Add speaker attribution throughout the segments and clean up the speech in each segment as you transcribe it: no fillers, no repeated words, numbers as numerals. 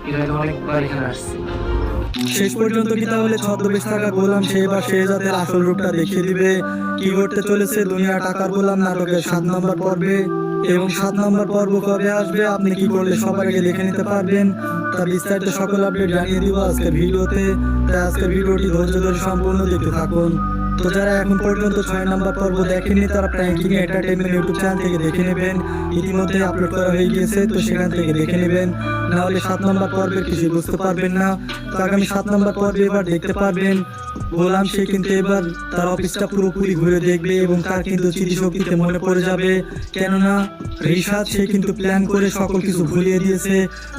Speaker 1: এর আগে অনেকবার এখানে আসছি।
Speaker 2: শেষ পর্যন্ত কি তাহলে ছদ্মবেশ থাকা গোলাম সে এবার শেহজাদের আসল রূপটা দেখিয়ে দিবে? কি ঘটতে চলেছে দুনিয়া টাকার গোলাম নাটকের 7 নম্বর পর্বে, এবং 7 নম্বর পর্ব কবে আসবে, আপনি কি করলে সবার আগে দেখে নিতে পারবেন, তার বিস্তারিত সকল আপডেট জানিয়ে দিব আজকের ভিডিওতে। তাই আজকের ভিডিওটি ধৈর্য ধরে সম্পূর্ণ দেখতে থাকুন। তো যারা এখন পর্যন্ত 6 নম্বর পর্ব দেখেননি তারা প্র্যাঙ্কিং এন্টারটেইনমেন্ট ইউটিউব চ্যানেল থেকে দেখে নেবেন, ইতিমধ্যে আপলোড করা হয়ে গিয়েছে, তো সেখান থেকে দেখে নেবেন। না হলে 7 নম্বর পর্বের কিছু বুঝতে পারবেন না। তো আগামী 7 নম্বর পর্বে এবার দেখতে পারবেন গোলাম সে কিন্তু এবার তার অফিসটা পুরোপুরি ঘুরে দেখবে এবং তার কিন্তু স্মৃতিশক্তিতে মনে পড়ে যাবে, কেননা রিশাদ সে কিন্তু প্ল্যান করে সকল কিছু ভুলিয়ে দিয়েছে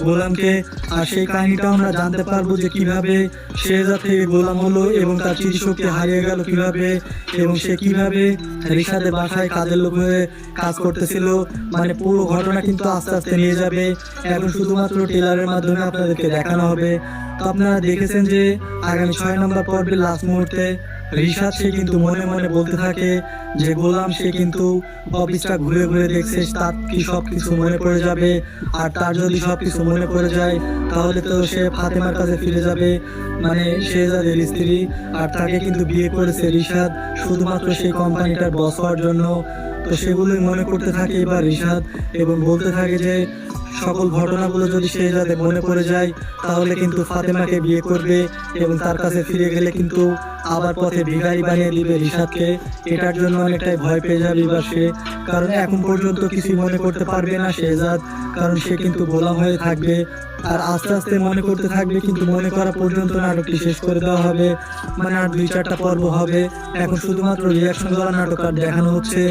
Speaker 2: গোলামকে। আর সেই কাহিনীটা আমরা জানতে পারবো যে কিভাবে শেহজাদ থেকে গোলাম হলো এবং তার স্মৃতিশক্তি হারিয়ে গেল কিভাবে, এবং সে কিভাবে রিশাদের বাসায় কাজের লোক হয়ে কাজ করতেছিল। মানে পুরো ঘটনা কিন্তু আস্তে আস্তে নিয়ে যাবে, এখন শুধুমাত্র ট্রেলারের মাধ্যমে আপনাদেরকে দেখানো হবে। তো আপনারা দেখেছেন যে আগামী 6 নম্বর পর্বের লাস্ট মুহূর্তে রিশাদ সে কিন্তু মনে মনে বলতে থাকে যে গোলাম সে কিন্তু অফিসটা ঘুরে ঘুরে দেখছে, তার কি সব কিছু মনে পড়ে যাবে। আর তার যদি সব কিছু মনে পড়ে যায় তাহলে তো সে ফাতেমার কাছে ফিরে যাবে, মানে শেহজাদের স্ত্রী। আর তাকে কিন্তু বিয়ে করেছে রিশাদ শুধুমাত্র সেই কোম্পানিটার বস হওয়ার জন্য। তো সেগুলোই মনে করতে থাকে এবার রিশাদ এবং বলতে থাকে যে সকল ঘটনাগুলো যদি শেহজাদের মনে পড়ে যায় তাহলে কিন্তু ফাতেমাকে বিয়ে করবে এবং তার কাছে ফিরে গেলে কিন্তু আবার পথে ভিখারি বানিয়ে দিবে রিশাদকে। এটার জন্য অনেকটাই ভয় পেয়ে যাবে এবার সে, কারণ এখন পর্যন্ত কিছু মনে করতে পারবে না শেহজাদ, কারণ সে কিন্তু গোলাম হয়ে থাকবে। আর আস্তে আস্তে মনে করতে থাকবে, কিন্তু মনে করা পর্যন্ত নাটকটি শেষ করে দেওয়া হবে, মানে আর 2-4টা পর্ব হবে। এখন শুধুমাত্র রিয়াকশন করা নাটক আর দেখানো হচ্ছে,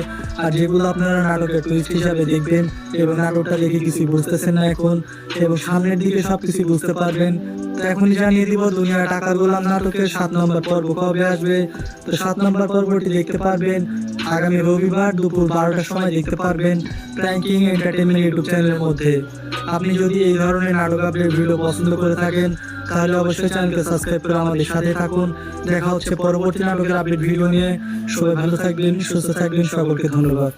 Speaker 2: আর যেগুলো আপনারা নাটকের টুইস্ট হিসাবে দেখবেন এবং নাটকটা দেখে কিছু বুঝতেছেন না এখন, এবং সামনের দিকে সবকিছু বুঝতে পারবেন। তো এখনই জানিয়ে দিব দুনিয়া টাকার গোলাম নাটকের 7 নম্বর পর্ব কবে আসবে। তো 7 নম্বর পর্বটি দেখতে পারবেন আগামী রবিবার দুপুর 12টার সময় দেখতে পারবেন প্র্যাঙ্কিং এন্টারটেইনমেন্ট ইউটিউব চ্যানেলের মধ্যে। আপনি যদি এই ধরনের নাটক আপডেট ভিডিও পছন্দ করে থাকেন তাহলে অবশ্যই চ্যানেলকে সাবস্ক্রাইব করে আমাদের সাথে থাকুন। দেখা হচ্ছে পরবর্তী নাটকের আপডেট ভিডিও নিয়ে। সবাই ভালো থাকবেন, সুস্থ থাকবেন, সকলকে ধন্যবাদ।